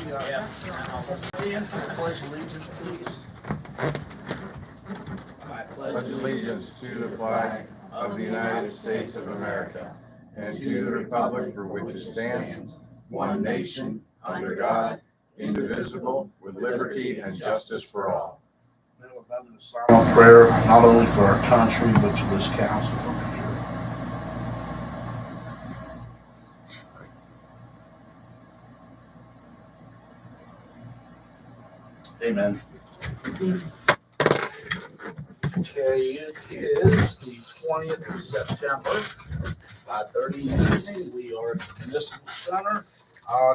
Stand for the pledge of allegiance, please. I pledge allegiance to the flag of the United States of America and to the republic for which it stands, one nation, under God, indivisible, with liberty and justice for all. Now we're having a silent prayer, not only for our country, but to this council. Amen. Okay, it is the 20th of September, 5:30 in the evening. We are at the Municipal Center.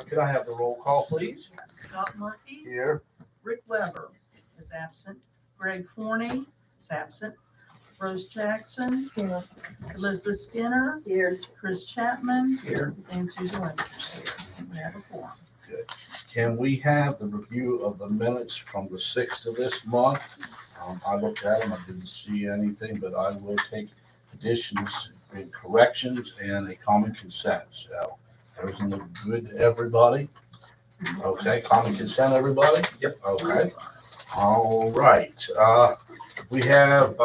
Could I have the roll call, please? Scott Murphy, Here. Rick Weber is absent, Greg Forney is absent, Rose Jackson, Here. Elizabeth Skinner, Here. Chris Chapman, Here. and Susan Winters here. And we have a quorum. Can we have the review of the minutes from the 6th of this month? I looked at them, I didn't see anything, but I will take additions and corrections and a common consent. So everything looked good to everybody? Okay, common consent, everybody? Yep. Okay. All right. We have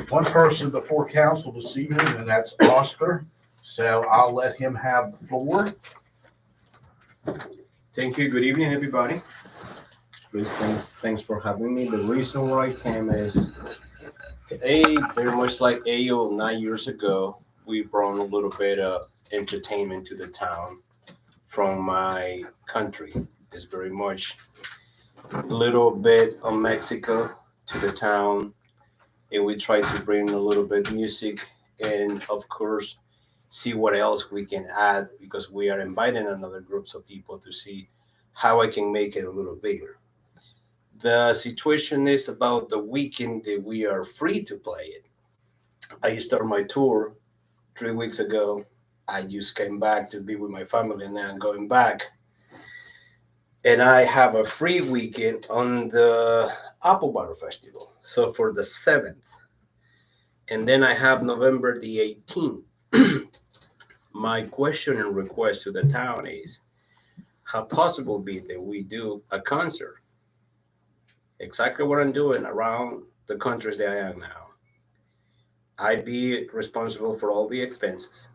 one person before council this evening, and that's Oscar. So I'll let him have the floor. Thank you. Good evening, everybody. Please, thanks for having me. The reason why I came is today, very much like 8 or 9 years ago, we brought a little bit of entertainment to the town from my country. It's very much a little bit of Mexico to the town, and we try to bring a little bit music and, of course, see what else we can add, because we are inviting another groups of people to see how I can make it a little bigger. The situation is about the weekend that we are free to play it. I started my tour 3 weeks ago. I just came back to be with my family, and now I'm going back. And I have a free weekend on the Apple Butter Festival. So for the 7th. And then I have November the 18th. My question and request to the town is, how possible be that we do a concert? Exactly what I'm doing around the countries that I am now. I be responsible for all the expenses.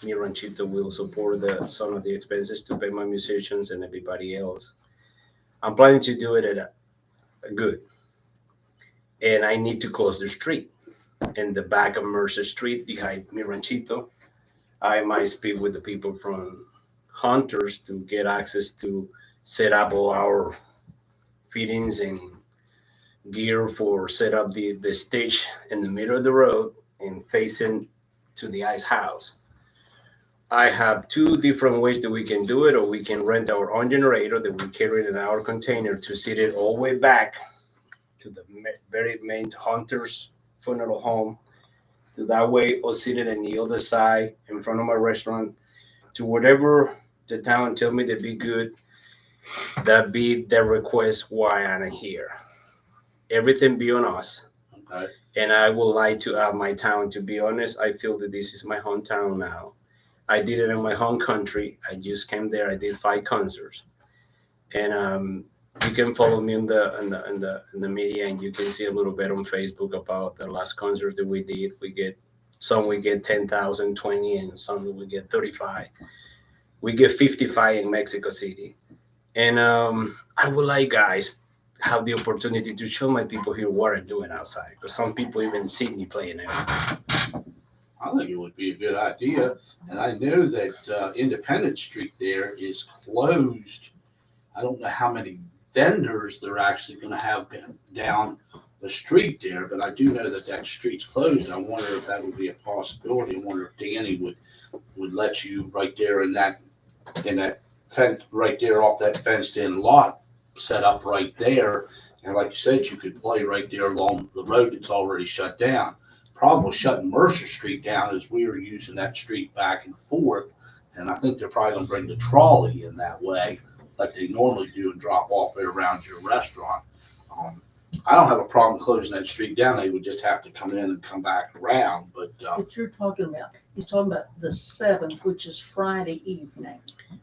Mi Ranchito will support some of the expenses to pay my musicians and everybody else. I'm planning to do it at a good. And I need to close the street. In the back of Mercer Street behind Mi Ranchito, I might speak with the people from Hunters to get access to set up all our fittings and gear for set up the stage in the middle of the road and facing to the ice house. I have two different ways that we can do it, or we can rent our own generator that we carry in our container to sit it all the way back to the very main Hunters funeral home. To that way, or sit it on the other side in front of my restaurant, to whatever the town tell me to be good. That be the request why I'm here. Everything be on us. Okay. And I would like to have my town, to be honest. I feel that this is my hometown now. I did it in my home country. I just came there. I did 5 concerts. And you can follow me in the media, and you can see a little bit on Facebook about the last concert that we did. We get 10,000, 20, and some we get 35. We get 55 in Mexico City. And I would like guys have the opportunity to show my people here what I'm doing outside, because some people even see me playing there. I think it would be a good idea. And I know that Independence Street there is closed. I don't know how many vendors they're actually going to have down the street there, but I do know that street's closed. I wonder if that would be a possibility. I wonder if Danny would let you right there in that fence, right there off that fenced in lot, set up right there. And like you said, you could play right there along the road that's already shut down. Problem with shutting Mercer Street down is we were using that street back and forth, and I think they're probably going to bring the trolley in that way, like they normally do, and drop off there around your restaurant. I don't have a problem closing that street down. They would just have to come in and come back around, but, But you're talking about, he's talking about the 7th, which is Friday evening.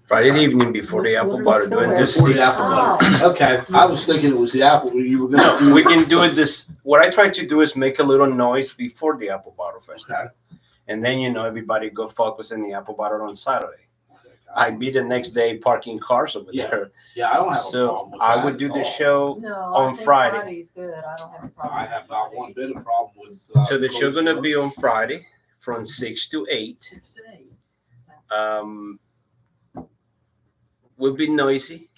Friday evening before the apple butter, doing this Before the six. apple butter. Okay, I was thinking it was the apple, you were gonna do. We can do it this, what I try to do is make a little noise before the apple butter festival. Okay. And then, everybody go focus on the apple butter on Saturday. I'd be the next day parking cars over Yeah. there. Yeah, I don't have a problem So with I that would do at the all. show. No, on I think Friday. Friday's good. I don't have a problem. I with have not Friday. one bit of problem with. So the show closing gonna be on Mercer Friday from 6 to 8. 6 to 8. Will be noisy,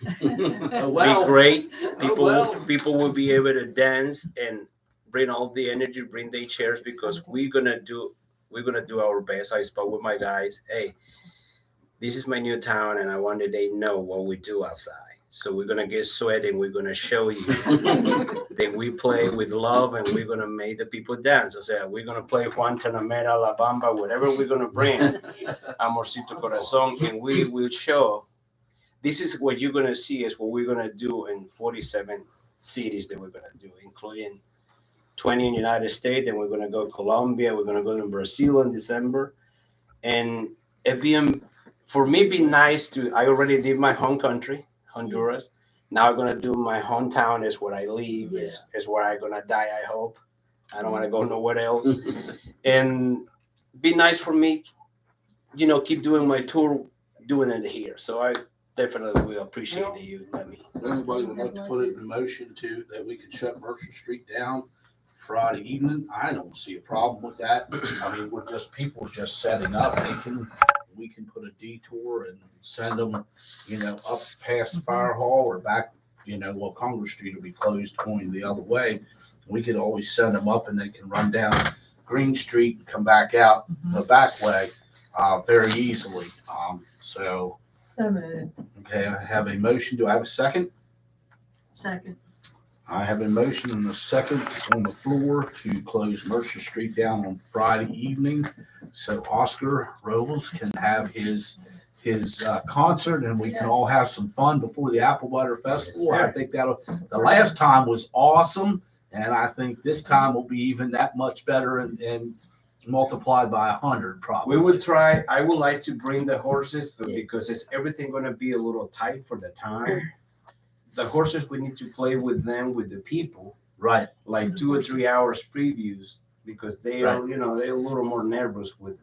Oh, be well. great. Oh, well. People will be able to dance and bring all the energy, bring their chairs because we're gonna do our best. I spoke with my guys. Hey, this is my new town, and I wanted they know what we do outside. So we're gonna get sweaty, and we're gonna show you that we play with love, and we're gonna make the people dance. I said we're gonna play Guantanamera, La Bamba, whatever we're gonna bring, Amorcito Corazon, and we will show. This is what you're gonna see is what we're gonna do in 47 cities that we're gonna do, including 20 in the United States, and we're gonna go Colombia, we're gonna go to Brazil in December, and it being for me be nice to. I already did my home country, Honduras. Now I'm gonna do my hometown. Is where I live. Is where I'm gonna die. I hope. I don't want to go nowhere else. And be nice for me. Keep doing my tour, doing it here. So I definitely will appreciate that you let me. If anybody would like to put it in motion that we could shut Mercer Street down Friday evening, I don't see a problem with that. I mean, people just setting up, we can put a detour and send them, up past the fire hall or back, well, Congress Street will be closed going the other way. We could always send them up and they can run down Green Street and come back out the back way, very easily. So moved. okay, I have a motion. Do I have a second? Second. I have a motion and a second on the floor to close Mercer Street down on Friday evening. So Oscar Robles can have his concert and we can all have some fun before the Apple Butter Festival. I think the last time was awesome. And I think this time will be even that much better and multiplied by 100 probably. We would try. I would like to bring the horses, but because it's everything going to be a little tight for the time. The horses, we need to play with them, with the people, Right. like 2 or 3 hours previews, because they are, they're a little more nervous with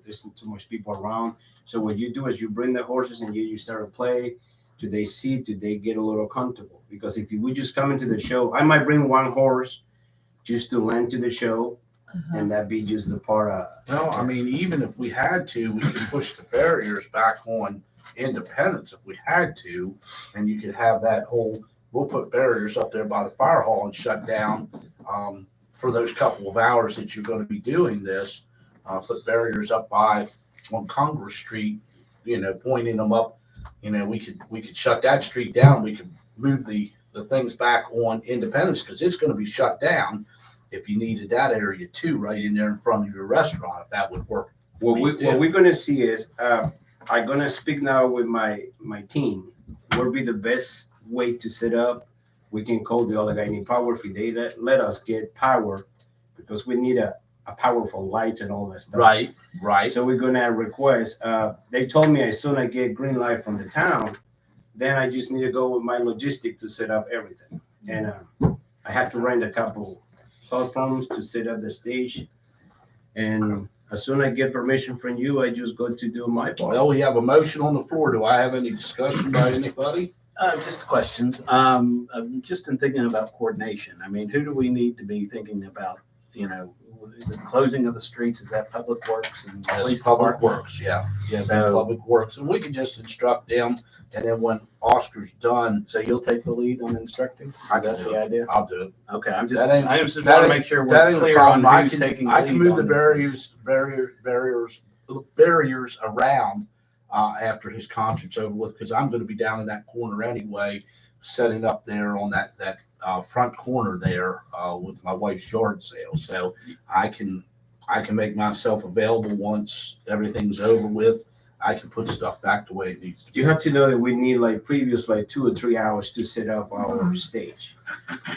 there's too much people around. So what you do is you bring the horses and you start to play. Do they see? Do they get a little comfortable? Because if you would just come into the show, I might bring one horse just to lend to the show, and that be just the part of. Well, I mean, even if we had to, we can push the barriers back on Independence if we had to, and you could have that we'll put barriers up there by the fire hall and shut down for those couple of hours that you're going to be doing this. Put barriers up on Congress Street, pointing them up. We could shut that street down. We could move the things back on Independence because it's going to be shut down. If you needed that area too, right in there in front of your restaurant, if that would work. What we're going to see is I'm going to speak now with my team. What would be the best way to set up? We can call the Allegheny Power if they let us get power because we need a powerful lights and all that stuff. Right. So we're going to request. They told me as soon as I get green light from the town, then I just need to go with my logistic to set up everything. And I had to rent a couple platforms to set up the stage. And as soon as I get permission from you, I just go to do my part. Well, we have a motion on the floor. Do I have any discussion by anybody? Just questions. Just in thinking about coordination, I mean, who do we need to be thinking about? The closing of the streets, is that Public Works and That's Police Public Department? Works, yeah. Yeah, So so, Public Works, and we can just instruct them, and then when Oscar's done, so you'll take the lead on instructing? Is I can that do the idea? I'll do it. Okay, I just That ain't- want that to ain't- make sure That we're ain't a clear on problem. who's taking I lead can move on the these things. barriers around after his concert's over with, because I'm going to be down in that corner anyway, setting up there on that front corner there with my wife's yard sale. So I can make myself available once everything's over with. I can put stuff back the way it needs to be. You have to know that we need like previous like 2 or 3 hours to set up our stage.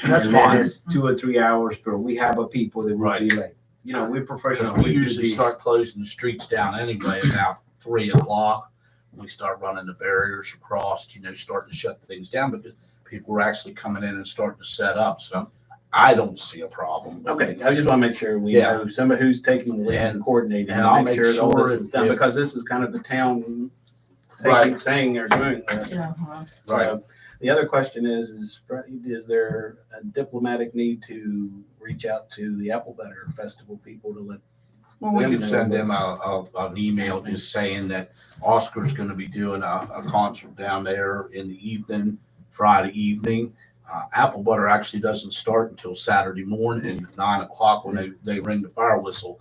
And that's And then fine, it's 2 or 3 hours, but we have a people that will be like, we're professional. because we do usually these. start closing the streets down anyway about 3 o'clock. We start running the barriers across, starting to shut things down because people are actually coming in and starting to set up. So I don't see a problem. Okay, I just want to make sure we Yeah. know somebody who's taking the lead and coordinating, And I'll and make make sure that all sure this is done, if- because this is kind of the town Right. saying they're doing this. Yeah. So the other question is there a diplomatic need to reach out to the Apple Butter Festival people to let? Well, we them could know send them what's- an email just saying that Oscar's gonna be doing a concert down there in the evening, Friday evening. Apple Butter actually doesn't start until Saturday morning at 9 o'clock when they ring the fire whistle.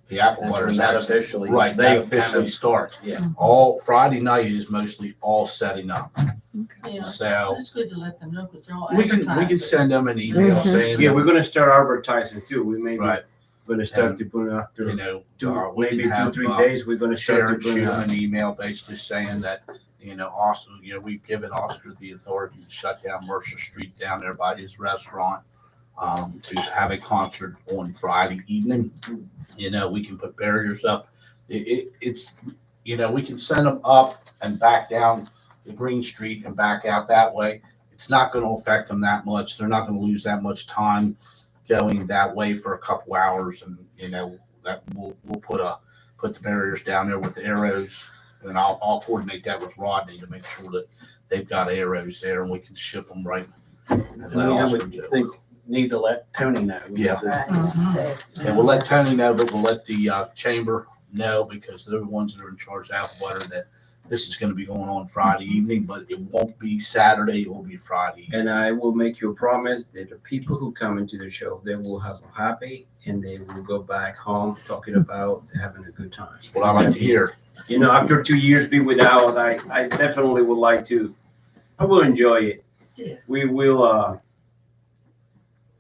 The Apple And Butter's that actually, officially, right, they that kind officially of, starts. yeah. All Friday night is mostly all setting up. Yeah, So it's good to let them know because they're all we can advertising. send them an email saying, Yeah, that, we're gonna start advertising too. We may be right, gonna start And, to put it after we maybe can 2, have 3 uh, days. We're gonna start to Sharon put shoot it him out. an email basically saying that, Oscar, we've given Oscar the authority to shut down Mercer Street down there by his restaurant, to have a concert on Friday evening. We can put barriers up. It's, we can send them up and back down the Green Street and back out that way. It's not gonna affect them that much. They're not gonna lose that much time going that way for a couple hours, and, that we'll put the barriers down there with arrows, and I'll coordinate that with Rodney to make sure that they've got arrows there and we can ship them right. And let I Oscar would do it. think, need to let Tony know. Yeah. Right. And we'll let Tony know, but we'll let the chamber know, because they're the ones that are in charge of Apple Butter, that this is gonna be going on Friday evening, but it won't be Saturday, it will be Friday. And I will make you a promise that the people who come into the show, they will have a happy and they will go back home talking about having a good time. That's what I like to hear. After 2 years be without, I definitely would like to, I will enjoy it. Yeah. We will,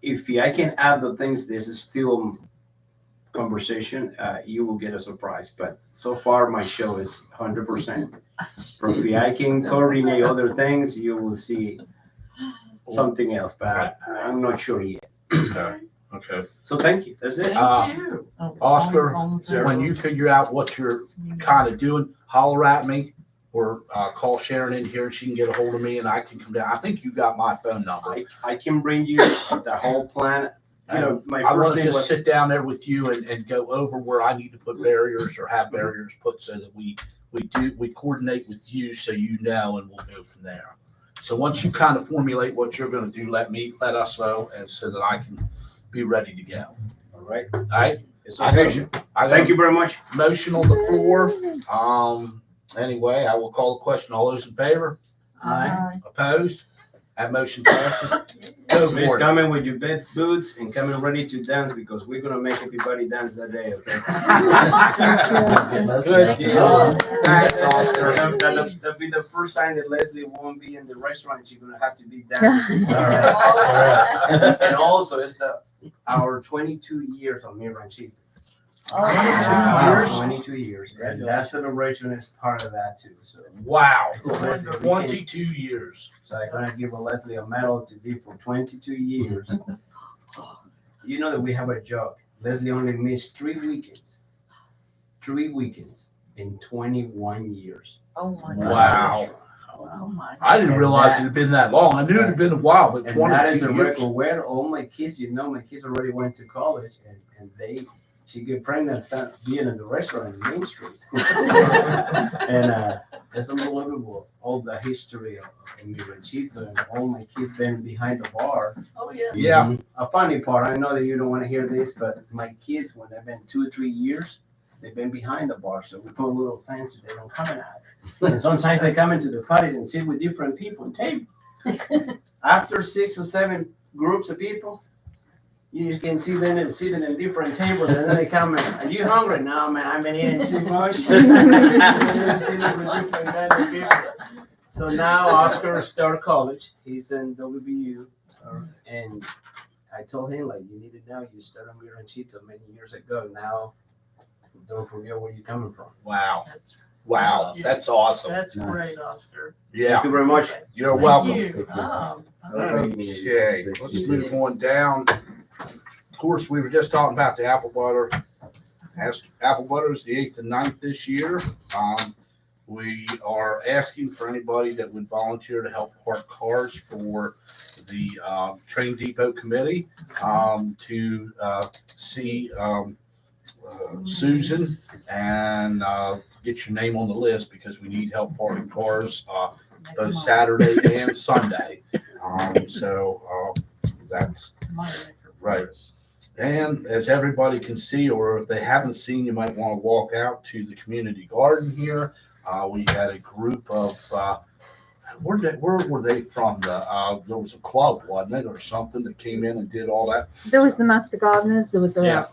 if I can add the things, this is still conversation, you will get a surprise. But so far, my show is 100%. If I can coordinate other things, you will see something else, but I'm not sure yet. Okay. So thank you. That's it. Thank you. Oscar, On when you figure out what you're kind of doing, holler at me, or call Sharon in here and she can get a hold of me and I can come down. I think you got my phone number. I can bring you the whole plan. My I first want to thing just was, sit down there with you and go over where I need to put barriers or have barriers put, so that we coordinate with you, so and we'll go from there. So once you kind of formulate what you're going to do, let us know, and so that I can be ready to go. all right. All right. It's I okay. got a Thank you very much. motion on the floor. Anyway, I will call the question. All those in favor? Aye. Opposed? That motion passes. Go Please for it. come in with your bed boots and come in ready to dance, because we're gonna make everybody dance that day, okay? Good deal. Thanks, Oscar. That'll be the first time that Leslie won't be in the restaurant. She's gonna have to be dancing. All right. And also, it's our 22 years on Mi Ranchito. Years? 22 years. And that celebration is part of that too, so. Wow. So Leslie, we can- 22 years. So I'm gonna give Leslie a medal to be for 22 years. You know that we have a joke. Leslie only missed 3 weekends. 3 weekends in 21 years. Oh, my God. Wow. Oh, my. I didn't realize it had been that long. I knew it had been a while, but And that is a 22 years. record where all my kids, my kids already went to college, and she get pregnant, start being in the restaurant in Main Street. And it's unbelievable, all the history of Mi Ranchito, and all my kids been behind the bar. Oh, yeah. Yeah. A funny part, I know that you don't want to hear this, but my kids, when they've been 2 or 3 years, they've been behind the bar, so we put a little fence so they don't come out. And sometimes they come into the parties and sit with different people and tables. After 6 or 7 groups of people, you can see them sitting in different tables, and then they come in, are you hungry? No, man, I've been eating too much. Sitting with different kinds of people. So now Oscar started college. He's in WBU, and I told him, like, you need to know, you started Mi Ranchito many years ago. Now don't forget where you're coming from. Wow. Wow. That's awesome. That's great, Oscar. Yeah. Thank you very much. You're Thank welcome. you. Okay, let's move on down. Of course, we were just talking about the apple butter. Apple butter is the 8th and 9th this year. We are asking for anybody that would volunteer to help park cars for the Train Depot Committee to see Susan and get your name on the list because we need help parking cars both Saturday and Sunday. That's right. And as everybody can see, or if they haven't seen, you might want to walk out to the community garden here. We had a group of, where were they from? There was a club, wasn't it, or something that came in and did all that? There was the Master Gardeners, there was the Yeah.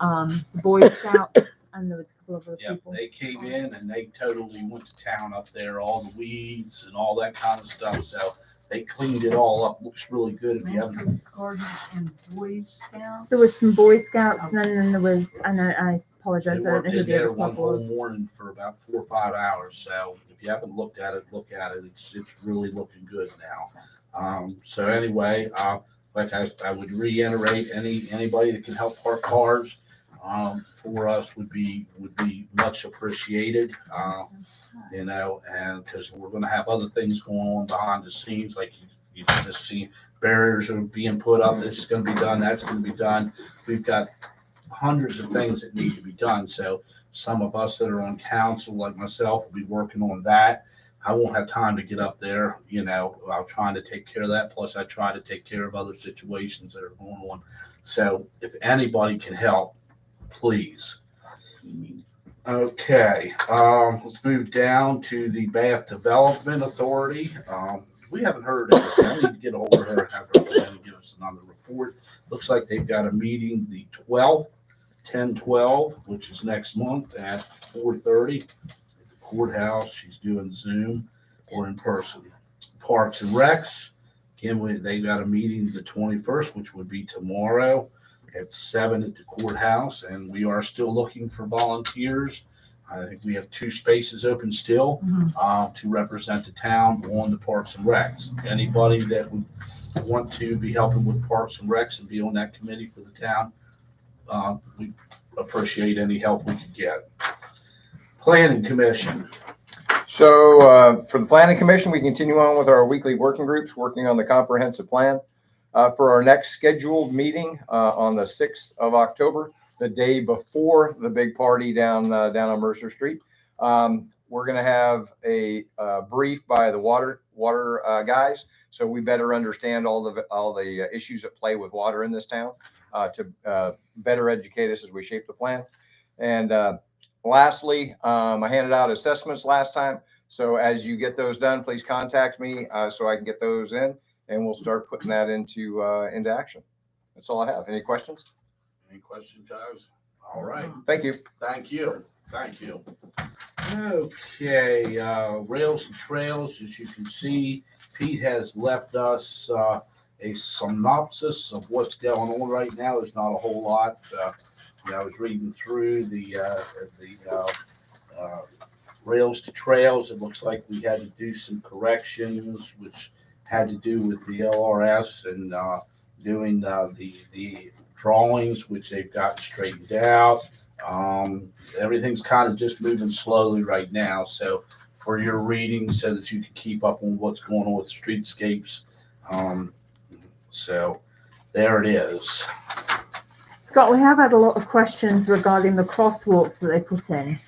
Boy Scouts, and there was a couple of other Yeah, people. they came in and they totally went to town up there, all the weeds and all that kind of stuff. So they cleaned it all up. Looks really good if you haven't. Master Gardeners and Boy Scouts. There was some Boy Scouts, and then there was, and I They apologize, I don't worked know who in the there other one club whole was. morning for about 4 or 5 hours. So if you haven't looked at it, look at it. It's really looking good now. So anyway, like I would reiterate, anybody that can help park cars for us would be much appreciated. And because we're going to have other things going on behind the scenes, like you just see barriers are being put up. This is going to be done. That's going to be done. We've got hundreds of things that need to be done. So some of us that are on council, like myself, will be working on that. I won't have time to get up there, I'm trying to take care of that. Plus I try to take care of other situations that are going on. So if anybody can help, please. Okay, let's move down to the Bath Development Authority. We haven't heard anything. I need to get over her and have her come in and give us another report. Looks like they've got a meeting the 12th, 10/12, which is next month at 4:30 at the courthouse. She's doing Zoom or in person. Parks and Recs, again, they got a meeting the 21st, which would be tomorrow at 7 at the courthouse, and we are still looking for volunteers. I think we have 2 spaces open still to represent the town on the Parks and Recs. Anybody that would want to be helping with Parks and Recs and be on that committee for the town, we appreciate any help we could get. Planning Commission. So for the Planning Commission, we continue on with our weekly working groups, working on the comprehensive plan. For our next scheduled meeting on the 6th of October, the day before the big party down on Mercer Street, we're going to have a brief by the water guys, so we better understand all the issues at play with water in this town to better educate us as we shape the plan. And lastly, I handed out assessments last time, so as you get those done, please contact me so I can get those in, and we'll start putting that into action. That's all I have. Any questions? Any questions, guys? All right. Thank you. Thank you. Okay, Rails and Trails, as you can see, Pete has left us a synopsis of what's going on right now. There's not a whole lot. I was reading through the Rails to Trails. It looks like we had to do some corrections, which had to do with the LRS and doing the drawings, which they've gotten straightened out. Everything's kind of just moving slowly right now. So for your reading, so that you can keep up on what's going on with streetscapes. So there it is. Scott, we have had a lot of questions regarding the crosswalks that they put in.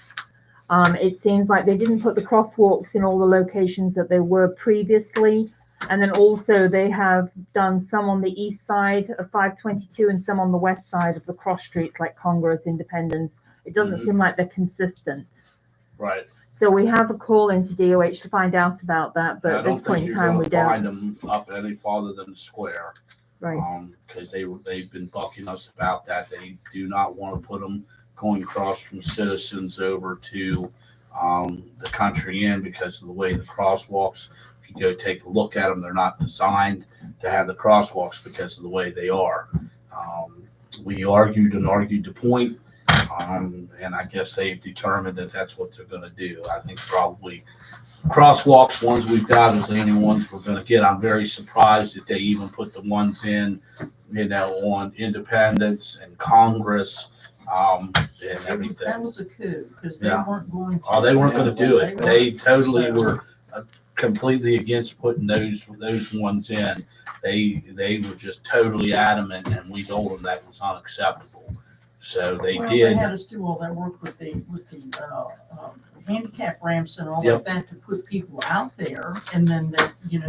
It seems like they didn't put the crosswalks in all the locations that they were previously. And then also they have done some on the east side of 522 and some on the west side of the cross streets like Congress, Independence. It doesn't seem like they're consistent. Right. So we have a call into DOH to find out about that, but at this point in time, we don't. Find them up any farther than the square. Right. Because they've been bucking us about that. They do not want to put them going across from Citizens over to the Country Inn because of the way the crosswalks. If you go take a look at them, they're not designed to have the crosswalks because of the way they are. We argued the point, And I guess they've determined that that's what they're gonna do. I think probably crosswalks, ones we've got is the only ones we're gonna get. I'm very surprised that they even put the ones in, on Independence and Congress, and everything. That was a coup, because they Yeah. weren't going to. Oh, they weren't gonna do it. They totally So- were completely against putting those ones in. They were just totally adamant, and we told them that was unacceptable. So they Well, did. They had us do all that work with the handicap ramps and all Yep. of that to put people out there, and then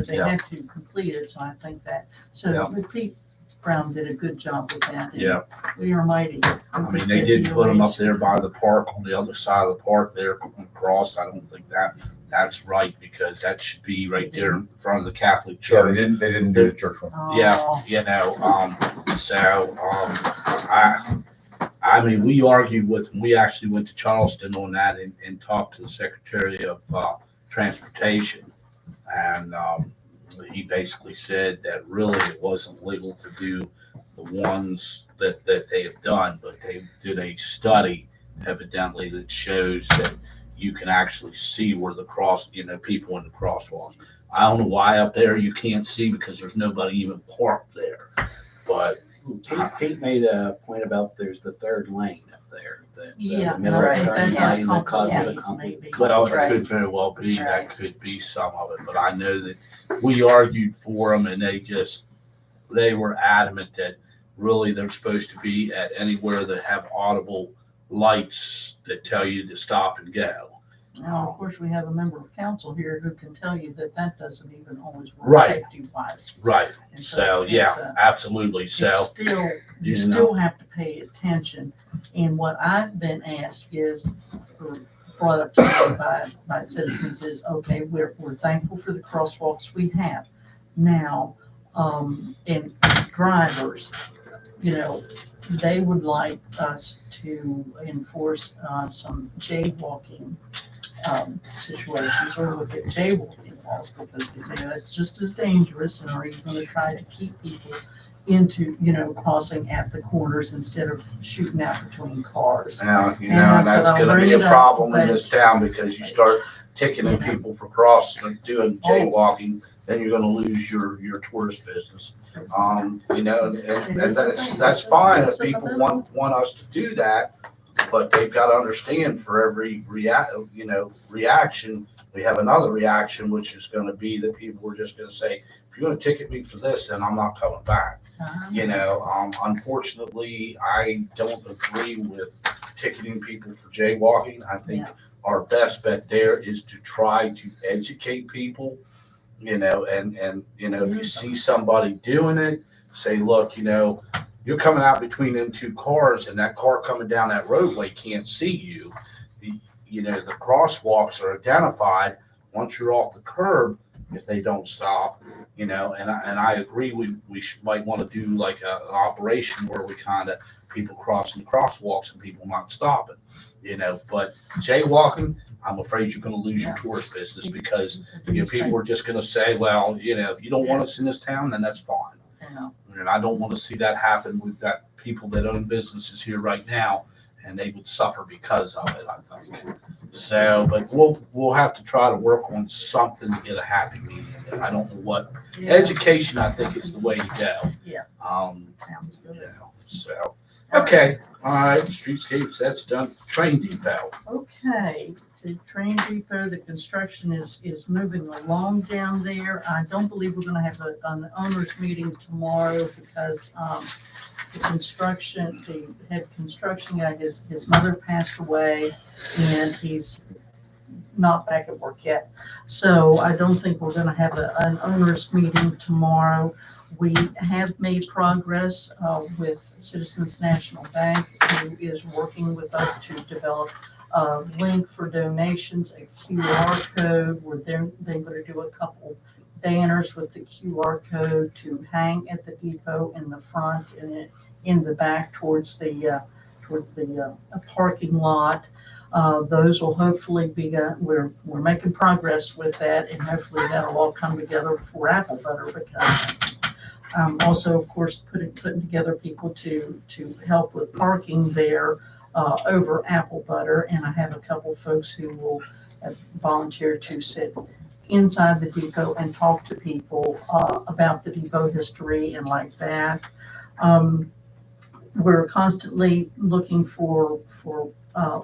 they Yeah. had to complete it, so I think that, so Yeah. Pete Brown did a good job with that. and Yeah. We are mighty. I mean, they did put them up there by the park, on the other side of the park there, across. I don't think that's right, because that should be right there in front of the Catholic Yeah, Church. they didn't do the church one. Yeah, Oh, I mean, we argued we actually went to Charleston on that and talked to the Secretary of Transportation. And he basically said that really it wasn't legal to do the ones that they have done, but they did a study evidently that shows that you can actually see where the people in the crosswalk. I don't know why up there you can't see, because there's nobody even parked there. But Pete made a point about there's the third lane up there. Yeah, the middle right, turn that lane that causes a complicated, maybe. well, it Right. could very well be, that Right. could be some of it, but I know that we argued for them, and they were adamant that really they're supposed to be at anywhere that have audible lights that tell you to stop and go. Now, of course, we have a member of council here who can tell you that that doesn't even always work Right. safety wise. Right, And so, it's, yeah, absolutely, so, It's still, you you know. still have to pay attention. And what I've been asked is, or brought up to me by citizens is, okay, we're thankful for the crosswalks we have. Now, and drivers, they would like us to enforce, some jaywalking, situations, or look at jaywalking laws, because they say that's just as dangerous, and are you gonna try to keep people into, crossing at the corners instead of shooting out between cars? now, And I and said, that's I'll gonna bring be it a up, problem in but- this town, because you start ticketing people for crossing, or doing Oh. jaywalking, then you're gonna lose your tourist business. And that's fine if people want us to do that, but they've got to understand for every reaction, we have another reaction, which is gonna be that people are just gonna say, if you're gonna ticket me for this, then I'm not coming back. Unfortunately, I don't agree with ticketing people for jaywalking. I think Yeah. our best bet there is to try to educate people, and if you see somebody doing it, say, look, you're coming out between them two cars, and that car coming down that roadway can't see you. The crosswalks are identified once you're off the curb, if they don't stop, and I agree, might want to do like an operation where we people crossing crosswalks and people not stopping, but jaywalking, I'm afraid you're gonna lose your tourist business, because, people are just gonna say, well, if you don't want us in this town, then that's fine. And I don't want to see that happen. We've got people that own businesses here right now, and they would suffer because of it, I think. So, but we'll have to try to work on something to get a happy medium. I don't know what. Yeah. Education, I think, is the way to go. Yeah. Sounds good. So, okay, all right, streetscapes, that's done. Train depot. Okay, the train depot, the construction is moving along down there. I don't believe we're gonna have an owners meeting tomorrow, because, the head construction guy, his mother passed away, and he's not back at work yet. So I don't think we're gonna have an owners meeting tomorrow. We have made progress with Citizens National Bank, who is working with us to develop a link for donations, a QR code, where they're going to do a couple banners with the QR code to hang at the depot in the front and in the back towards the parking lot. Those will hopefully be, we're making progress with that, and hopefully that'll all come together before apple butter, because also, of course, putting together people to help with parking there. over apple butter, and I have a couple folks who will volunteer to sit inside the depot and talk to people about the depot history and like that. We're constantly looking for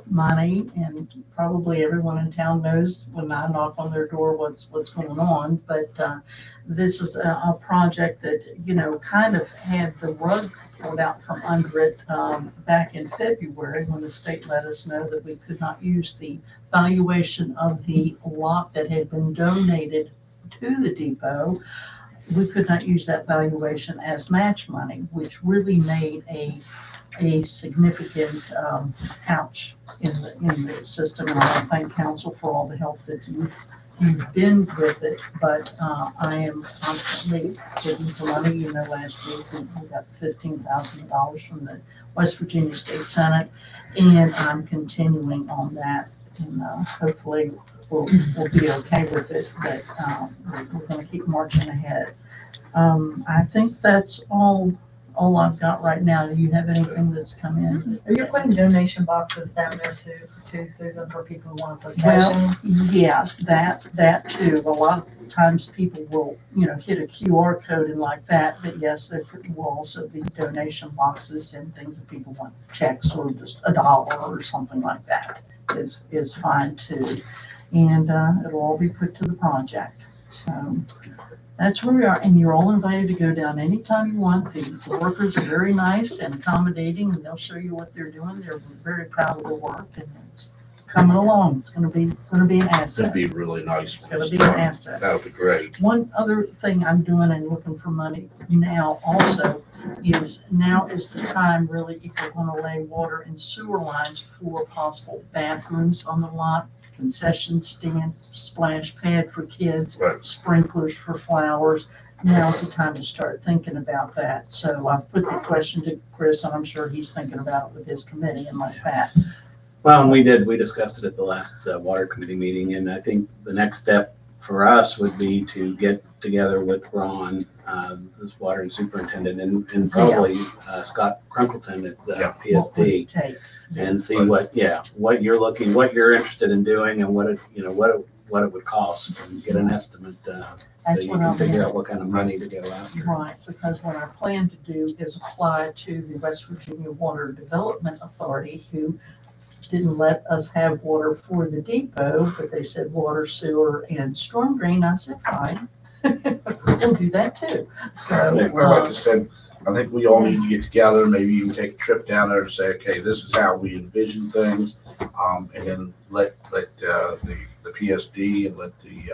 money, and probably everyone in town knows when I knock on their door what's going on. But this is a project that, you know, kind of had the rug pulled out from under it back in February when the state let us know that we could not use the valuation of the lot that had been donated to the depot. We could not use that valuation as match money, which really made a significant ouch in the system. And I want to thank council for all the help that you've been with it. But I am constantly looking for money. You know, last week we got $15,000 from the West Virginia State Senate, and I'm continuing on that. And hopefully we'll be okay with it. But we're going to keep marching ahead. I think that's all I've got right now. Do you have anything that's come in? Are you putting donation boxes down there too, Susan, for people who want to put cash Well, yes, that too. A lot of times people will, you know, hit a QR code and like that, but yes, there will also be donation boxes and things that people want, checks or just $1 or something like that is fine too. And it'll all be put to the project. So that's where we are, and you're all invited to go down anytime you want. The workers are very nice and accommodating, and they'll show you what they're doing. They're very proud of their work, and it's coming along. It's going to be an It's gonna asset. be really nice. It's going to be an asset. That'll be great. One other thing I'm doing and looking for money now also is now is the time really if you're going to lay water and sewer lines for possible bathrooms on the lot, concession stand, splash pad for kids, Right. sprinklers for flowers. Now's the time to start thinking about that. So I've put the question to Chris, and I'm sure he's thinking about it with his committee and like that. Well, and we discussed it at the last water committee meeting, and I think the next step for us would be to get together with Ron, this water and superintendent, and probably Scott Crunkleton at the Yeah. What would it PSD, take? and see what you're interested in doing, and what it would cost, and get an estimate, so That's you what can I'm figure doing. out what kind of money to go after. Right, because what I plan to do is apply to the West Virginia Water Development Authority, who didn't let us have water for the depot, but they said water, sewer, and storm drain. I said, fine, we'll do that too. So, Like I said, I think we all need to get together, maybe even take a trip down there and say, okay, this is how we envision things. And then let the PSD and let the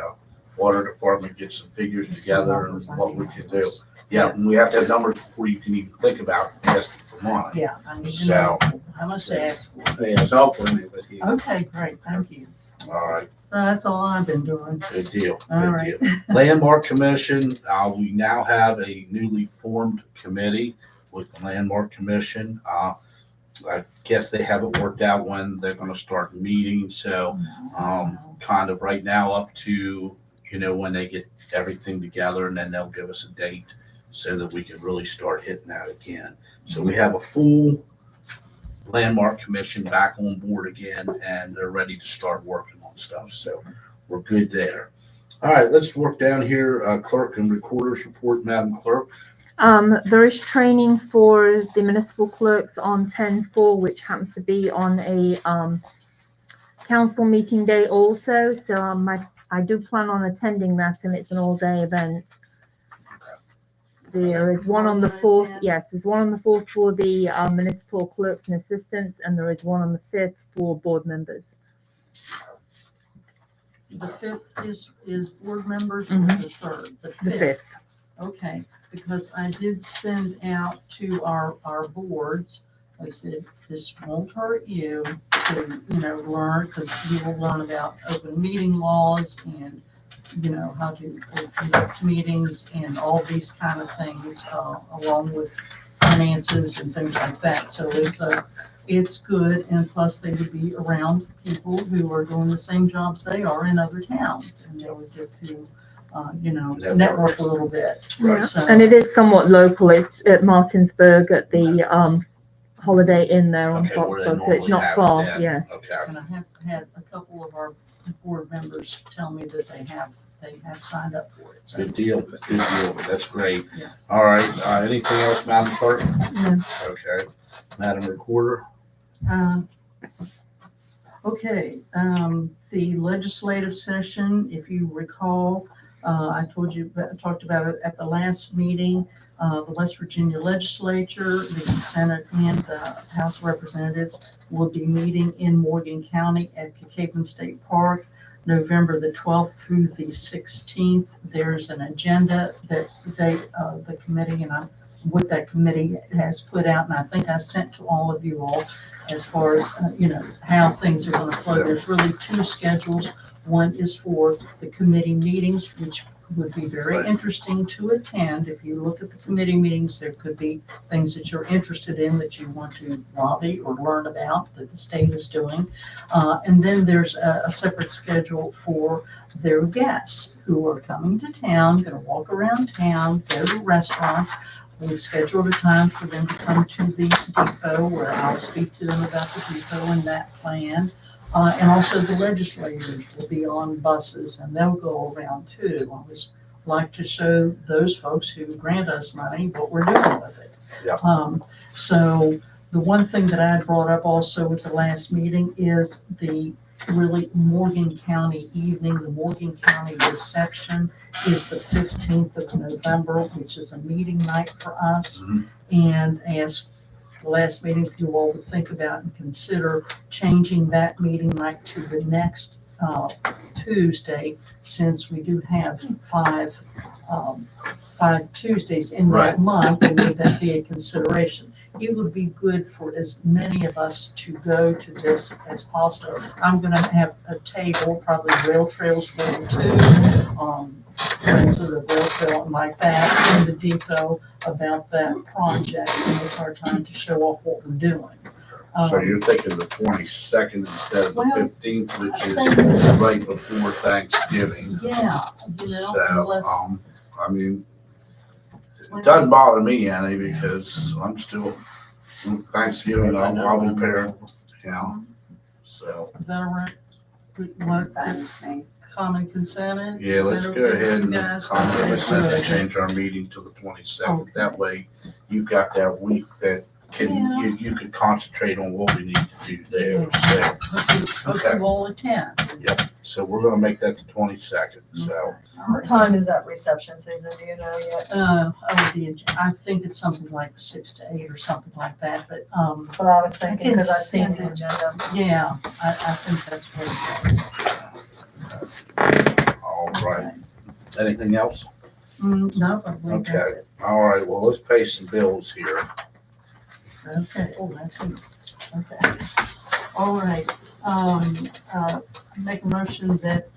water department get some figures together and what we can do. Yeah, and we have to have numbers before you can even think about asking for money. Yeah, I need to know So, how much to ask for. So, yeah, so I'll coordinate with you. Okay, great, thank you. all right, That's all I've been doing. good deal. All Good right. deal. Landmark Commission, we now have a newly formed committee with the Landmark Commission. I guess they haven't worked out when they're gonna start meeting, so kind of right now up to, you know, when they get everything together, and then they'll give us a date so that we can really start hitting that again. So we have a full Landmark Commission back on board again, and they're ready to start working on stuff. So we're good there. All right, let's work down here. Clerk and Recorder's Report, Madam Clerk. There is training for the municipal clerks on 10/4, which happens to be on a council meeting day also. So I do plan on attending that, and it's an all-day event. There is one on the 4th. Yes, there's one on the 4th for the municipal clerks and assistants, and there is one on the 5th for board members. The 5th is board members or Mhm. the 3rd? The 5th. Okay, because I did send out to our boards, I said, this won't hurt you to, you know, learn, because you will learn about open meeting laws and, you know, how to conduct meetings and all these kind of things, along with finances and things like that. So it's good, and plus they would be around people who are doing the same jobs they are in other towns, and they would get to, you know, network a little bit. Right. So- And it is somewhat local. It's at Martinsburg at the Holiday Inn there on Okay, where they Foxglove, so it's normally not have it far, then. yes. Okay, And I have had a couple of our board members tell me that they have signed up for it. So, good deal, good deal. That's great. Yeah. All right, anything else, Madam Clerk? no, Okay, Madam Recorder? Okay, the legislative session, if you recall, I talked about it at the last meeting. The West Virginia Legislature, the Senate, and the House of Representatives will be meeting in Morgan County at Cacapen State Park, November the 12th through the 16th. There's an agenda that the committee what that committee has put out, and I think I sent to all of you all as far as, how things are going to flow. There's really two schedules. One is for the committee meetings, which would be very Right. interesting to attend. If you look at the committee meetings, there could be things that you're interested in that you want to lobby or learn about that the state is doing. And then there's a separate schedule for their guests who are coming to town, going to walk around town, go to restaurants. We've scheduled a time for them to come to the depot where I'll speak to them about the depot and that plan. And also the legislators will be on buses and they'll go around too. I always like to show those folks who grant us money what we're doing with it. Yeah. So the one thing that I brought up also at the last meeting is the really Morgan County evening. The Morgan County reception is the 15th of November, which is a meeting night for us. Mhm. And as the last meeting, if you all would think about and consider changing that meeting night to the next Tuesday, since we do have five Tuesdays in Right. that month, and would that be a consideration? It would be good for as many of us to go to this as possible. I'm gonna have a table, probably Rail Trails 1 and 2, friends of the rail trail and like that, in the depot about that project, and it's our time to show off what we're doing. So you're thinking the 22nd instead of the Well, 15th, which I is think- right before Thanksgiving. Yeah, So, unless, I mean, it doesn't bother me any because I'm still, Thanksgiving, I'll be prepared, so. is that all right? What, common consent? Yeah, Is that let's go okay with ahead you and guys? and change our meeting to the 22nd. Okay. That way you've got that week that you could concentrate on what we need to do there. Hope you all attend. So we're gonna make that the 22nd, so. What time is that reception, Susan? Do you know yet? I think it's something like 6 to 8 or something like that, but, That's what I was thinking, because I've seen the send it. agenda. yeah, I think that's what it is. All right. Anything else? No, I believe that's it. All right, well, let's pay some bills here. Okay, oh, that's it. Okay. All right, make a motion that,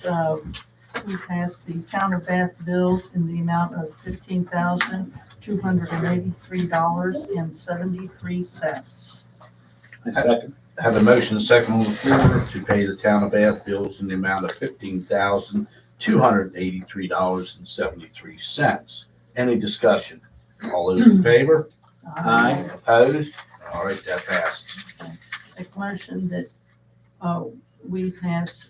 we pass the town of Bath bills in the amount of $15,283.73. I second. Have a motion and second on the floor to pay the town of Bath bills in the amount of $15,283.73. Any discussion? All those in favor? Aye. Opposed? All right, that passes. Make a motion that, we pass,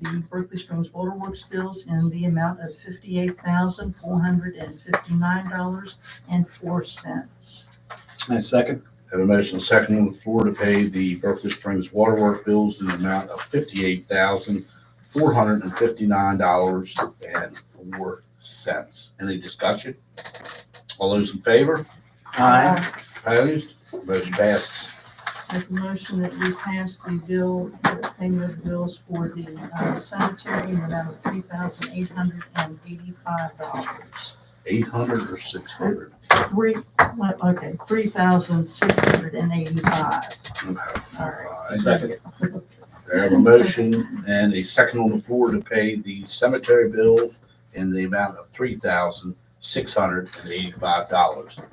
the Berkeley Springs Waterworks bills in the amount of $58,459.04. I second. Have a motion and second on the floor to pay the Berkeley Springs Waterworks bills in the amount of $58,459.04. Any discussion? All those in favor? Aye. Opposed? Motion passes. Make a motion that we pass the payment of bills for the cemetery in the amount of $3,885. 800 or 600? $3,685. Okay. All right. Second. I have a motion and a second on the floor to pay the cemetery bill in the amount of $3,685.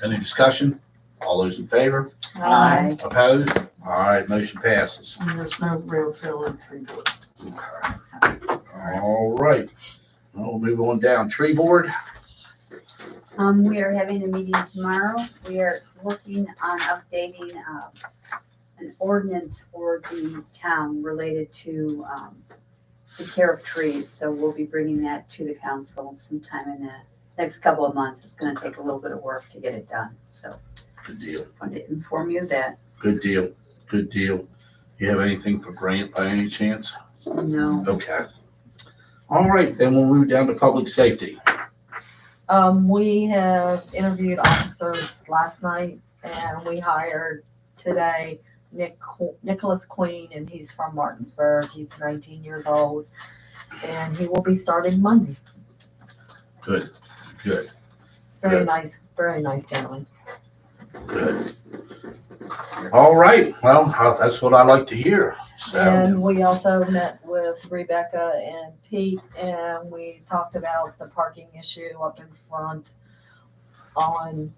Any discussion? All those in favor? Aye. Opposed? All right, motion passes. And there's no rail trail and tree board. All right. We'll move on down. Tree board. We are having a meeting tomorrow. We are working on updating, an ordinance for the town related to, the care of trees. So we'll be bringing that to the council sometime in the next couple of months. It's gonna take a little bit of work to get it done. So Good just deal. wanted to inform you that, Good deal. Good deal. You have anything for Grant by any chance? no, Okay. All right, then we'll move down to public safety. We have interviewed officers last night and we hired today Nicholas Queen, and he's from Martinsburg. He's 19 years old and he will be starting Monday. Good, good, Very Good. very nice gentleman. good. All right, well, that's what I like to hear. So, And we also met with Rebecca and Pete, and we talked about the parking issue up in front on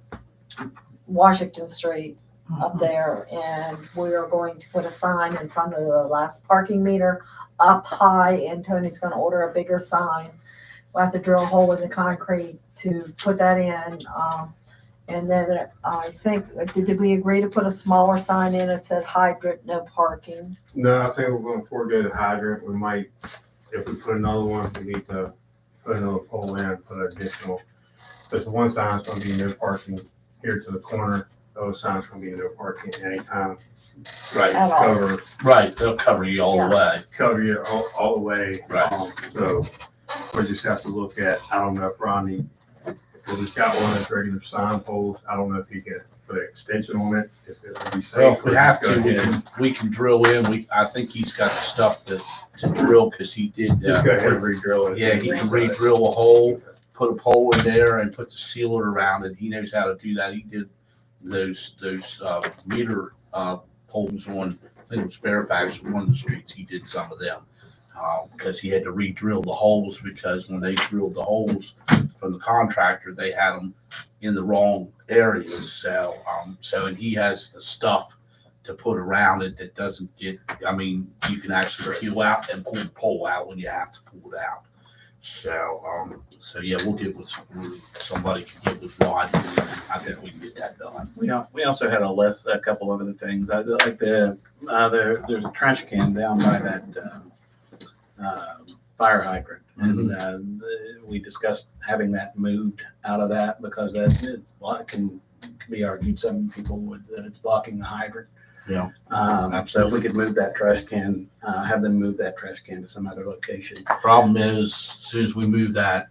Washington Street up there. And we are going to put a sign in front of the last parking meter up high, and Tony's gonna order a bigger sign. We'll have to drill a hole in the concrete to put that in. And then I think, did we agree to put a smaller sign in that said hydrant, no parking? No, I think we're gonna forego the hydrant. We might, if we put another one, we need to put another pole in, put additional. Because the one sign's gonna be no parking here to the corner. The other sign's gonna be no parking anytime. right, At all. right, they'll cover you all the way. Cover you all the way. Right. So we just have to look at, I don't know if Ronnie, if he's got one that's regular sign poles, I don't know if he can put an extension on it, if it would be safe. Well, if we or have just to, go ahead. we can drill in. I think he's got the stuff to drill because he did. Just go ahead and re-drill it. Yeah, he can re-drill a hole, put a pole in there and put the sealer around it. He knows how to do that. He did those meter poles on, I think it was Fairfax, one of the streets. He did some of them. Because he had to re-drill the holes because when they drilled the holes from the contractor, they had them in the wrong areas. So, and he has the stuff to put around it that doesn't get, I mean, you can actually peel out and pull the pole out when you have to pull it out. So, yeah, we'll get with, somebody can get with Rod. I think we can get that done. We also had a couple of other things. I like there's a trash can down by that fire hydrant. And we discussed having that moved out of that because it can be argued, some people would, that it's blocking the hydrant. Yeah. So if we could move that trash can, have them move that trash can to some other location. Problem is, as soon as we move that,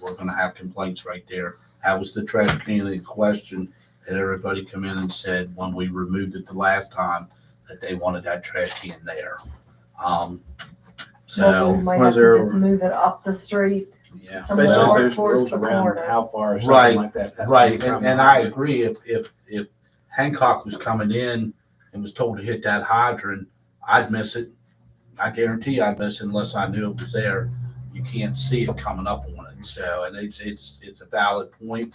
we're gonna have complaints right there. That was the trash can in question, and everybody come in and said when we removed it the last time, that they wanted that trash can there. Well, So, we might was have to there- just move it up the street. Yeah, Some especially if more there's towards rules the around corner. how far Right, something like that has to be right, from and the I hydrant. agree, if Hancock was coming in and was told to hit that hydrant, I'd miss it. I guarantee I'd miss it unless I knew it was there. You can't see it coming up on it, so, and it's a valid point.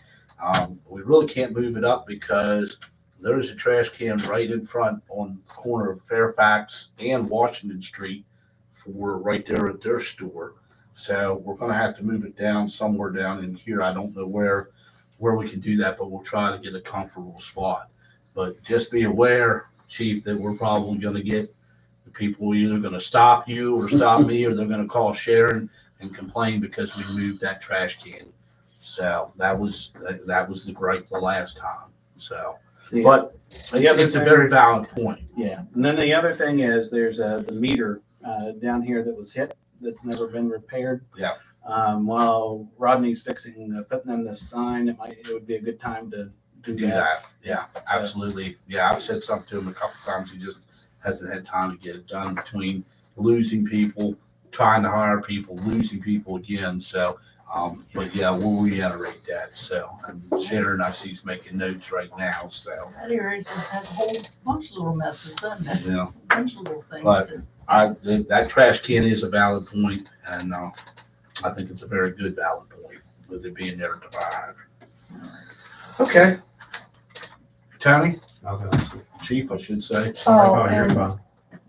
We really can't move it up because there is a trash can right in front on the corner of Fairfax and Washington Street for right there at their store. So we're gonna have to move it down somewhere down in here. I don't know where we can do that, but we'll try to get a comfortable spot. But just be aware, Chief, that we're probably gonna get the people either gonna stop you or stop me, or they're gonna call Sharon and complain because we moved that trash can. So that was the gripe the last time. So, Yeah. but The other it's a thing- very valid point. Yeah, and then the other thing is there's the meter down here that was hit that's never been repaired. Yeah. While Rodney's fixing putting in this sign, it would be a good time to To do that, yeah, absolutely. Yeah, I've said something to him a couple times. He just hasn't had time to get it done between losing people, trying to hire people, losing people again. So, but yeah, we'll reiterate that. So, and Sharon, I see is making notes right now. So, That area just has a whole bunch of little messes, doesn't it? you know, A bunch of little things. But- to- that trash can is a valid point, and I think it's a very good valid point with it being there at the fire hydrant. Okay. Tony, Chief, I should say. Oh, Oh, you're and fine.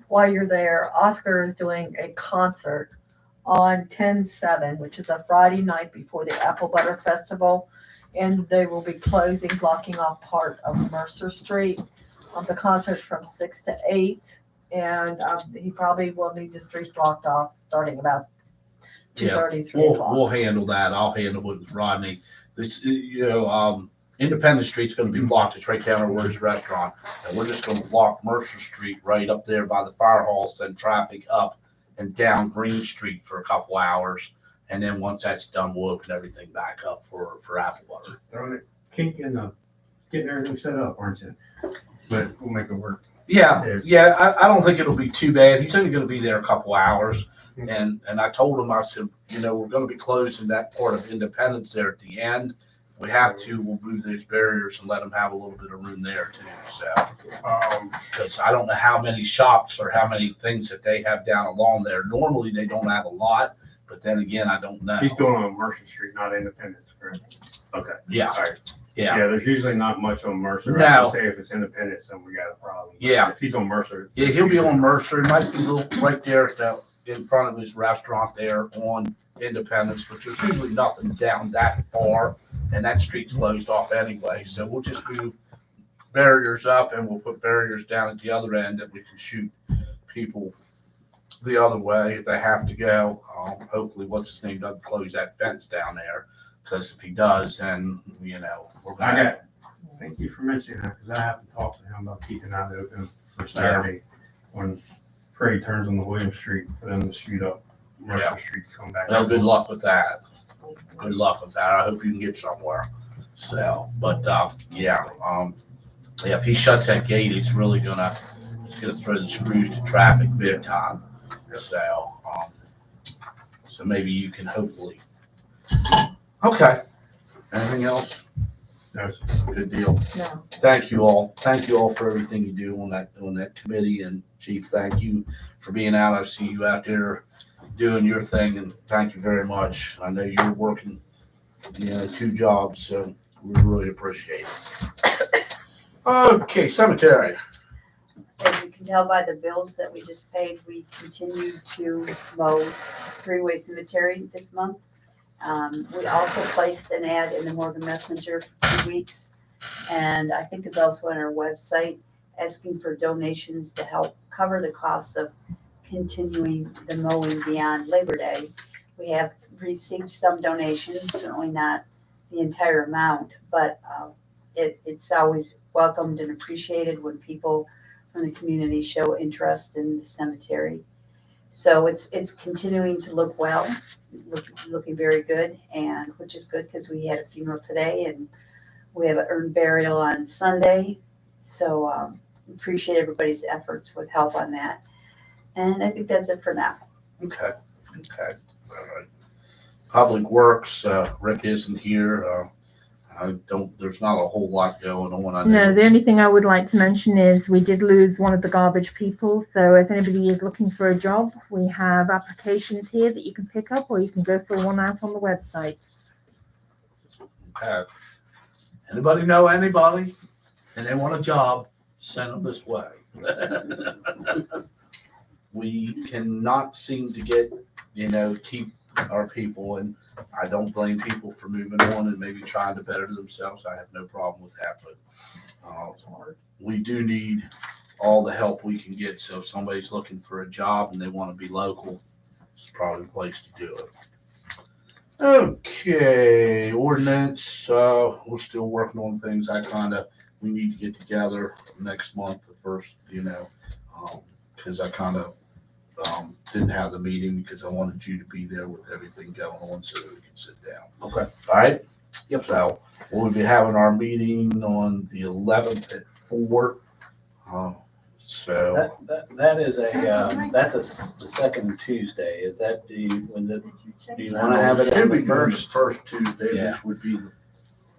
while you're there, Oscar is doing a concert on 10/7, which is a Friday night before the Apple Butter Festival. and they will be closing, blocking off part of Mercer Street. The concert's from 6 to 8, and he probably will need the streets blocked off starting about 2:30, 3 We'll o'clock. handle that. I'll handle it with Rodney. This, Independence Street's gonna be blocked. It's right down there where his restaurant. And we're just gonna block Mercer Street right up there by the fire hall, send traffic up and down Green Street for a couple hours. And then once that's done, we'll open everything back up for Applewater. Throwing it, kink in the, getting everything set up, aren't you? But we'll make it work. Yeah, I don't think it'll be too bad. He's only gonna be there a couple hours. And I told him, I said, we're gonna be closing that part of Independence there at the end. If we have to, we'll move those barriers and let them have a little bit of room there too, so. Because I don't know how many shops or how many things that they have down along there. Normally, they don't have a lot, but then again, I don't know. He's doing on Mercer Street, not Independence, correct? Okay. Yeah, All right. yeah. Yeah, there's usually not much on Mercer. No. I would say if it's Independence, then we got a problem. But Yeah. If he's on Mercer. Yeah, he'll be on Mercer. It might be a little right there at in front of his restaurant there on Independence, but there's usually nothing down that far, and that street's closed off anyway. So we'll just move barriers up and we'll put barriers down at the other end that we can shoot people the other way if they have to go. Hopefully, what's his name doesn't close that fence down there, because if he does, then, we're gonna. Thank you for mentioning that, because I have to talk to him about keeping that open for Saturday when parade turns on the William Street for them to shoot up Mercer Street, to come back. Well, good luck with that. Good luck with that. I hope you can get somewhere. So, but, if he shuts that gate, it's gonna throw the screws to traffic big time. So, so maybe you can hopefully. Okay. Anything else? No. Good deal. No. Thank you all. Thank you all for everything you do on that committee. And Chief, thank you for being out. I see you out there doing your thing, and thank you very much. I know you're working, 2 jobs, so we really appreciate it. Okay, cemetery. As you can tell by the bills that we just paid, we continue to mow Three-Way Cemetery this month. We also placed an ad in the Morgan Messenger for 2 weeks, and I think it's also on our website, asking for donations to help cover the costs of continuing the mowing beyond Labor Day. We have received some donations, certainly not the entire amount, but it's always welcomed and appreciated when people from the community show interest in the cemetery. So it's continuing to look well, looking very good, and which is good because we had a funeral today and we have an urn burial on Sunday. So appreciate everybody's efforts with help on that. And I think that's it for now. Okay. All right. Public Works, Rick isn't here. There's not a whole lot going on. I know No, the only thing I would like to mention is we did lose one of the garbage people. So if anybody is looking for a job, we have applications here that you can pick up, or you can go fill one out on the website. Okay. Anybody know anybody and they want a job, send them this way. We cannot seem to get, keep our people, and I don't blame people for moving on and maybe trying to better themselves. I have no problem with that, but we do need all the help we can get. So if somebody's looking for a job and they want to be local, it's probably the place to do it. Okay, ordinance, we're still working on things. We need to get together next month, the first, because I didn't have the meeting because I wanted you to be there with everything going on so that we can sit down. Okay. All right? Yep. So we'll be having our meeting on the 11th at 4. So That is the second Tuesday. Is that do you want to have it on the first Tuesday, Yeah. which would be the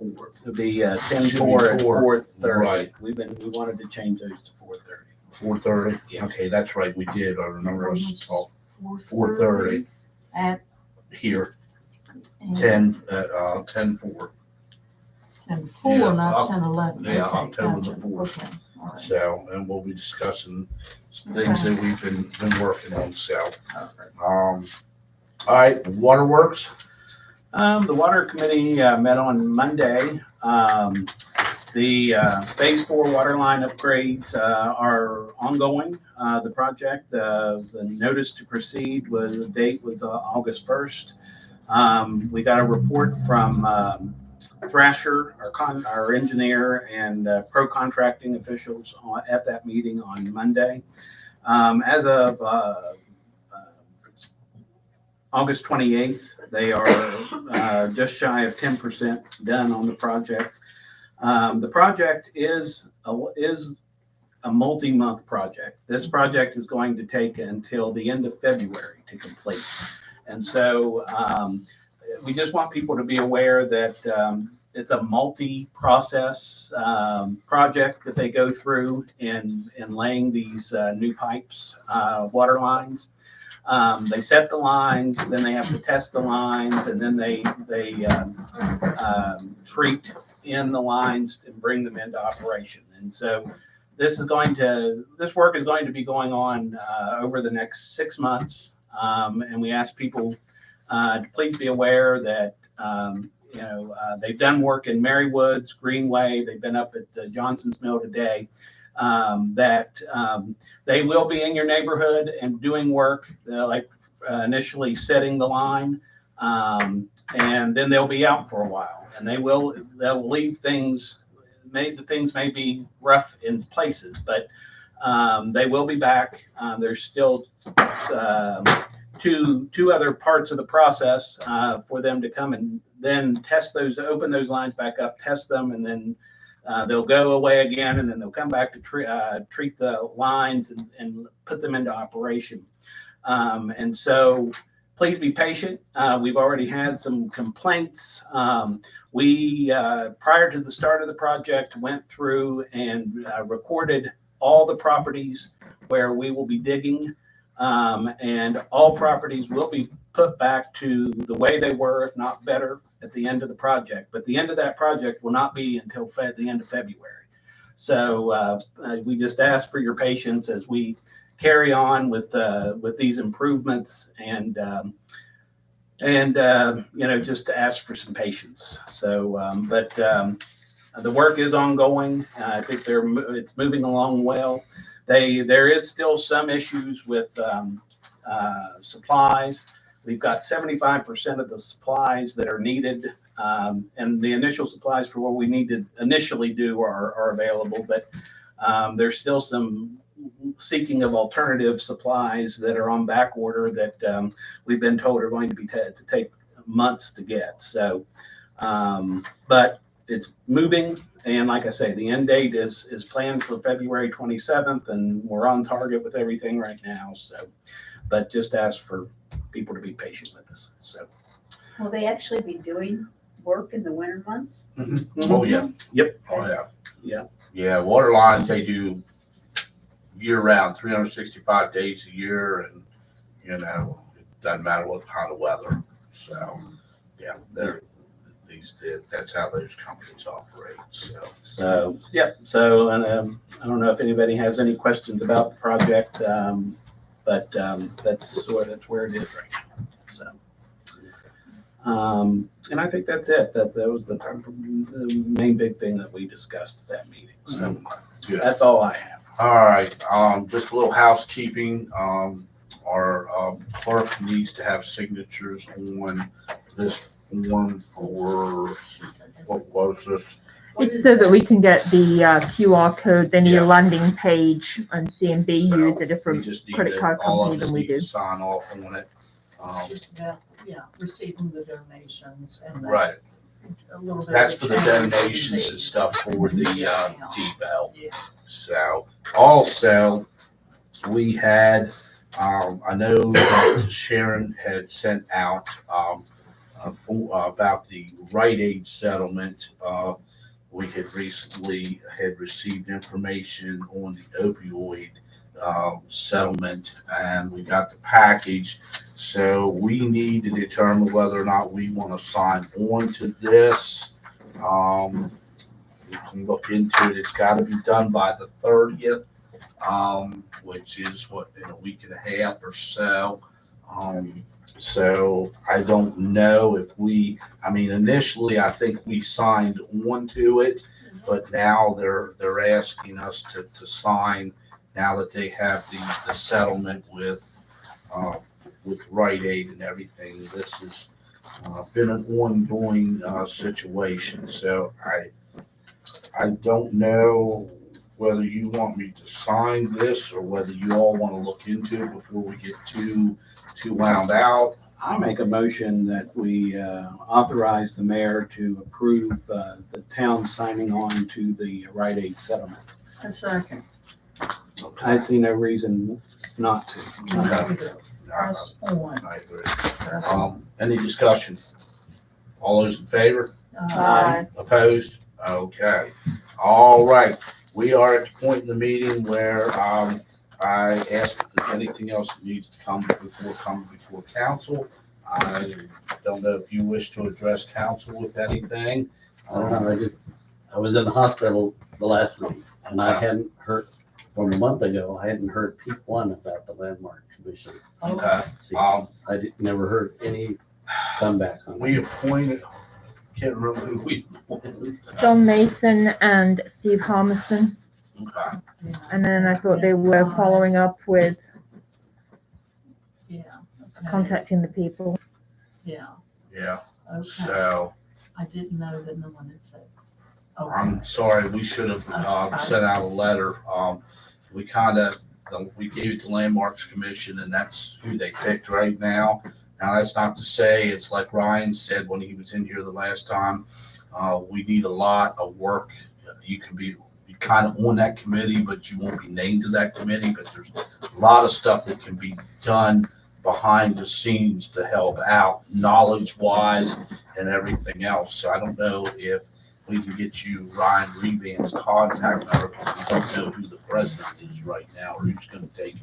4th. It'll be 10:04 Should be and 4. 4:30. Right. We wanted to change those to 4:30. 4:30? Yeah. Okay, that's right, we did. I remember us talking. 4:30 At here, 10-4. 10:04, Yeah, not 10:11. yeah, Okay, October the gotcha. 4th. Okay, all right. So, and we'll be discussing some things that we've been working on, so. All right, Waterworks. The water committee met on Monday. The phase 4 water line upgrades are ongoing. The project, the notice to proceed the date was August 1st. We got a report from Thrasher, our engineer, and pro contracting officials at that meeting on Monday. As of August 28th, they are just shy of 10% done on the project. The project is a multi-month project. This project is going to take until the end of February to complete. And so we just want people to be aware that it's a multi-process project that they go through in laying these new pipes, water lines. They set the lines, then they have to test the lines, and then they treat in the lines and bring them into operation. And so this work is going to be going on over the next 6 months. And we ask people to please be aware that they've done work in Mary Woods, Greenway. They've been up at Johnson's Mill today. That they will be in your neighborhood and doing work, like initially setting the line, and then they'll be out for a while. And they'll leave things. The things may be rough in places, but they will be back. There's still two other parts of the process for them to come and then test those, open those lines back up, test them, and then they'll go away again, and then they'll come back to treat the lines and put them into operation. And so please be patient. We've already had some complaints. We, prior to the start of the project, went through and recorded all the properties where we will be digging, and all properties will be put back to the way they were, if not better, at the end of the project. But the end of that project will not be until the end of February. So we just ask for your patience as we carry on with these improvements, and just to ask for some patience. So, but the work is ongoing. I think it's moving along well. There is still some issues with supplies. We've got 75% of the supplies that are needed, and the initial supplies for what we need to initially do are available, but there's still some seeking of alternative supplies that are on back order that we've been told are going to be to take months to get. So, but it's moving, and like I say, the end date is planned for February 27th, and we're on target with everything right now. So, but just ask for people to be patient with us. So, Will they actually be doing work in the winter months? Oh, yeah. Yep. Oh, yeah. Yeah. Yeah, water lines, they do year round, 365 days a year, and, it doesn't matter what kind of weather. So, yeah, that's how those companies operate, so. So, yep. So, and I don't know if anybody has any questions about the project, but that's where it is right now. So, and I think that's it. That was the main big thing that we discussed at that meeting. So Good. that's all I have. All right, just a little housekeeping. Our clerk needs to have signatures on this form for, what was this? It's so that we can get the QR code, they need Yeah. a landing page, and CMB So, use a we different just need credit card all of company us than we need to do. sign off on it. Just about, receiving the donations and Right, a little bit. that's of for the change. donations and stuff for the depot. Yeah. So, also, we had, I know that Sharon had sent out about the Rite Aid settlement. We had recently received information on the opioid settlement, and we got the package. So we need to determine whether or not we want to sign on to this. We can look into it. It's got to be done by the 30th, which is in a week and a half or so. So I don't know if I mean, initially, I think we signed on to it, but now they're asking us to sign now that they have the settlement with Rite Aid and everything. This has been an ongoing situation, so I don't know whether you want me to sign this or whether you all want to look into it before we get too wound out. I make a motion that we authorize the mayor to approve the town signing on to the Rite Aid settlement. A second. I see no reason not to. There we go. Press on. I agree. Press on. Any discussion? All those in favor? Aye. Opposed? Okay. All right. We are at the point in the meeting where I ask if there's anything else that needs to come before council. I don't know if you wish to address council with anything. I don't know, I was in the hospital the last week, and I hadn't heard, from a month ago, I hadn't heard peep one about the landmark commission. Okay. See, never heard any comeback on We it. appointed, can't remember who we appointed. John Mason and Steve Harmison. Okay. Yeah. And then I thought they were following up with Yeah. Okay. contacting the people. Yeah. Yeah, Okay. so I didn't know that no one had said. Okay. I'm sorry, we should have sent out a letter. We gave it to Landmarks Commission and that's who they picked right now. Now, that's not to say, it's like Ryan said when he was in here the last time, we need a lot of work. You can be kind of on that committee, but you won't be named to that committee, but there's a lot of stuff that can be done behind the scenes to help out knowledge-wise and everything else. So I don't know if we can get you Ryan Revan's contact number, because we don't know who the president is right now or who's going to take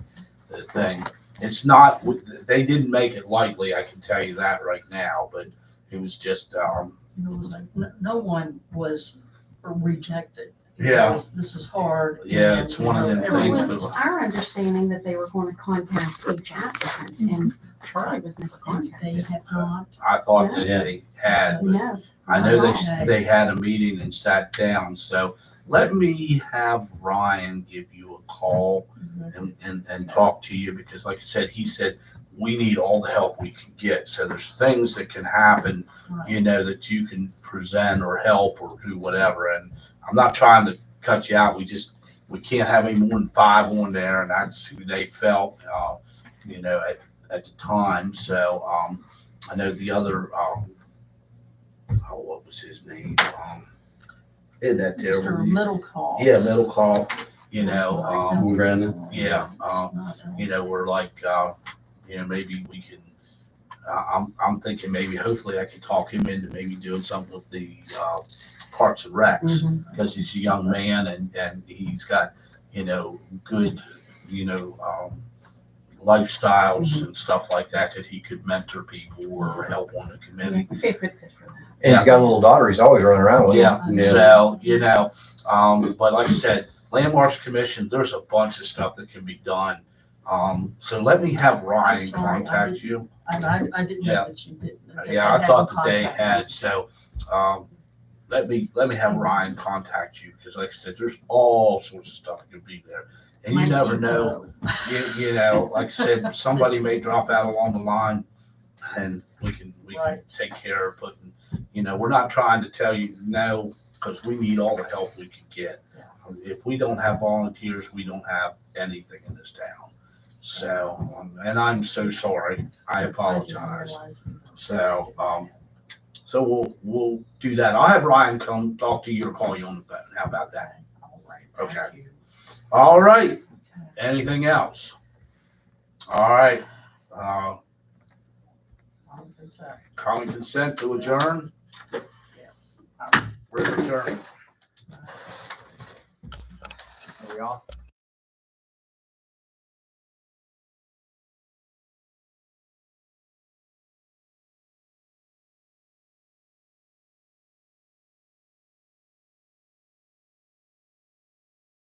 the thing. It's not, they didn't make it lightly, I can tell you that right now, but it was just, It was like, no one was rejected. yeah, This is hard. Yeah, and, it's one of you know, them It things everyone's- was our understanding that they were going to contact each applicant, and Charlie was never They contacted. have not. I thought that Yeah. they had. No, I know Okay. they had a meeting and sat down, so let me have Ryan give you a call and talk to you, because like I said, he said, we need all the help we can get. So there's things that can happen, Right. you know, that you can present or help or do whatever. And I'm not trying to cut you out. We can't have any more than 5 on there, and that's who they felt, you know, at the time. So, I know the other, what was his name? Isn't that terrible? Mr. Middle Call. Yeah, middle call, you know, Brandon? yeah, you know, we're like, you know, maybe we can, I'm thinking maybe hopefully I can talk him into maybe doing something with the, Parks and Recs, because he's a young man and he's got, you know, good, you know, lifestyles and stuff like that he could mentor people or help on the committee. it'd be a good fit for that. And he's got a little daughter, he's always running around with him. Yeah, so, you know, but like I said, Landmarks Commission, there's a bunch of stuff that can be done. So let me have Ryan Sorry, I contact didn't- you. And I didn't Yeah. know that you did. Yeah, I thought that they had, so, let me have Ryan contact you, because like I said, there's all sorts of stuff that could be there. And you never know, you know, like I said, somebody may drop out along the line and we can Right. take care of putting, you know, we're not trying to tell you no, because we need all the help we can get. If we don't have volunteers, we don't have anything in this town. So, and I'm so sorry. I apologize. So, so we'll do that. I'll have Ryan come talk to you or call you on the phone. How about that? All right. Okay. Thank you. All right. Okay. Anything else? All right. Common consent to adjourn? We're adjourned. Are we off?